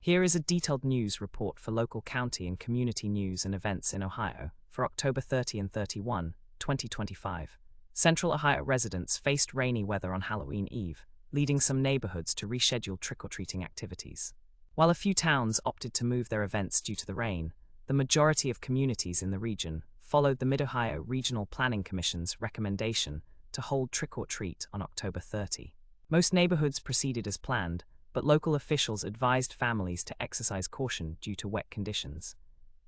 Here is a detailed news report for local county and community news and events in Ohio for October 30 and 31, 2025. Central Ohio residents faced rainy weather on Halloween Eve, leading some neighborhoods to reschedule trick-or-treating activities. While a few towns opted to move their events due to the rain, the majority of communities in the region followed the Mid-Ohio Regional Planning Commission's recommendation to hold trick-or-treat on October 30. Most neighborhoods proceeded as planned, but local officials advised families to exercise caution due to wet conditions.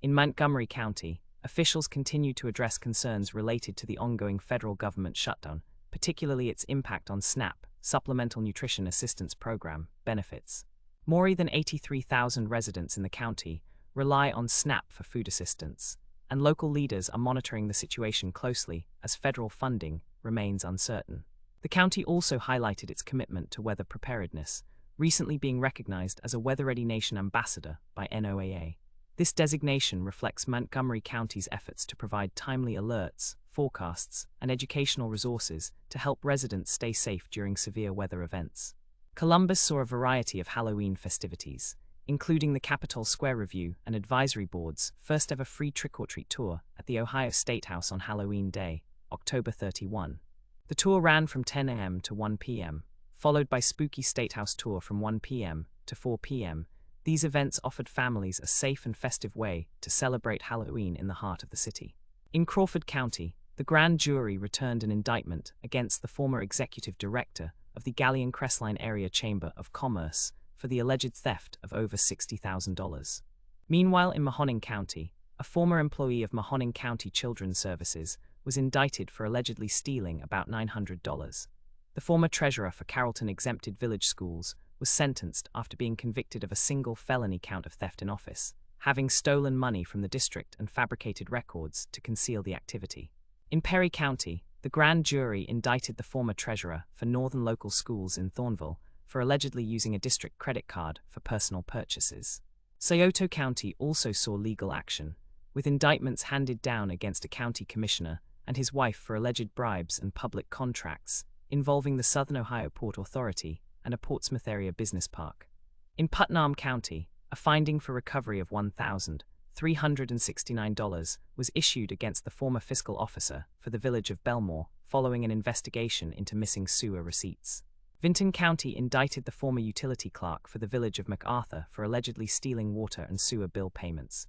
In Montgomery County, officials continued to address concerns related to the ongoing federal government shutdown, particularly its impact on SNAP, Supplemental Nutrition Assistance Program, benefits. More than 83,000 residents in the county rely on SNAP for food assistance, and local leaders are monitoring the situation closely as federal funding remains uncertain. The county also highlighted its commitment to weather preparedness, recently being recognized as a Weather Ready Nation Ambassador by NOAA. This designation reflects Montgomery County's efforts to provide timely alerts, forecasts, and educational resources to help residents stay safe during severe weather events. Columbus saw a variety of Halloween festivities, including the Capitol Square Review and Advisory Board's first-ever free trick-or-treat tour at the Ohio State House on Halloween Day, October 31. The tour ran from 10 a.m. to 1 p.m., followed by Spooky State House Tour from 1 p.m. to 4 p.m. These events offered families a safe and festive way to celebrate Halloween in the heart of the city. In Crawford County, the grand jury returned an indictment against the former executive director of the Gallion-Crestline Area Chamber of Commerce for the alleged theft of over $60,000. Meanwhile, in Mahoning County, a former employee of Mahoning County Children's Services was indicted for allegedly stealing about $900. The former treasurer for Carrollton Exempted Village Schools was sentenced after being convicted of a single felony count of theft in office, having stolen money from the district and fabricated records to conceal the activity. In Perry County, the grand jury indicted the former treasurer for Northern Local Schools in Thornville for allegedly using a district credit card for personal purchases. Scioto County also saw legal action, with indictments handed down against a county commissioner and his wife for alleged bribes and public contracts involving the Southern Ohio Port Authority and a Portsmouth area business park. In Putnam County, a finding for recovery of $1,369 was issued against the former fiscal officer for the village of Belmore following an investigation into missing sewer receipts. Vinton County indicted the former utility clerk for the village of MacArthur for allegedly stealing water and sewer bill payments.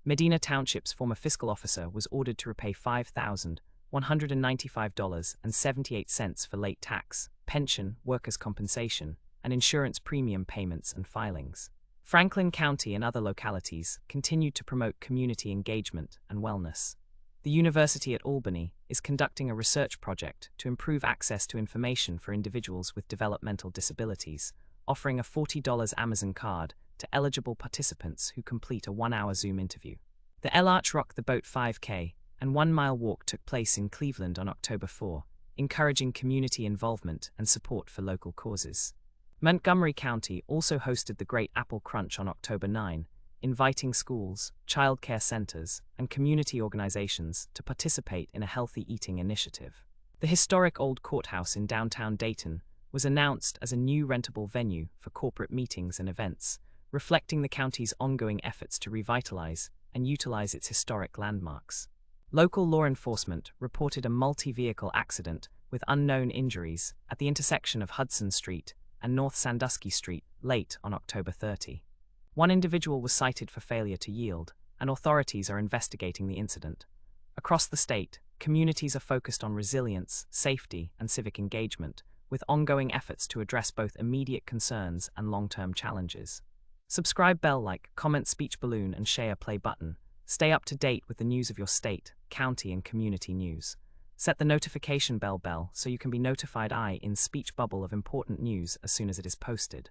Medina Township's former fiscal officer was ordered to repay $5,195.78 for late tax, pension, workers' compensation, and insurance premium payments and filings. Franklin County and other localities continued to promote community engagement and wellness. The University at Albany is conducting a research project to improve access to information for individuals with developmental disabilities, offering a $40 Amazon card to eligible participants who complete a 1-hour Zoom interview. The El Arch Rock the Boat 5K and 1-mile walk took place in Cleveland on October 4, encouraging community involvement and support for local causes. Montgomery County also hosted the Great Apple Crunch on October 9, inviting schools, child care centers, and community organizations to participate in a healthy eating initiative. The historic Old Courthouse in downtown Dayton was announced as a new rentable venue for corporate meetings and events, reflecting the county's ongoing efforts to revitalize and utilize its historic landmarks. Local law enforcement reported a multi-vehicle accident with unknown injuries at the intersection of Hudson Street and North Sandusky Street late on October 30. One individual was cited for failure to yield, and authorities are investigating the incident. Across the state, communities are focused on resilience, safety, and civic engagement, with ongoing efforts to address both immediate concerns and long-term challenges. Subscribe, bell, like, comment, speech balloon, and share play button. Stay up to date with the news of your state, county, and community news. Set the notification bell so you can be notified in speech bubble of important news as soon as it is posted.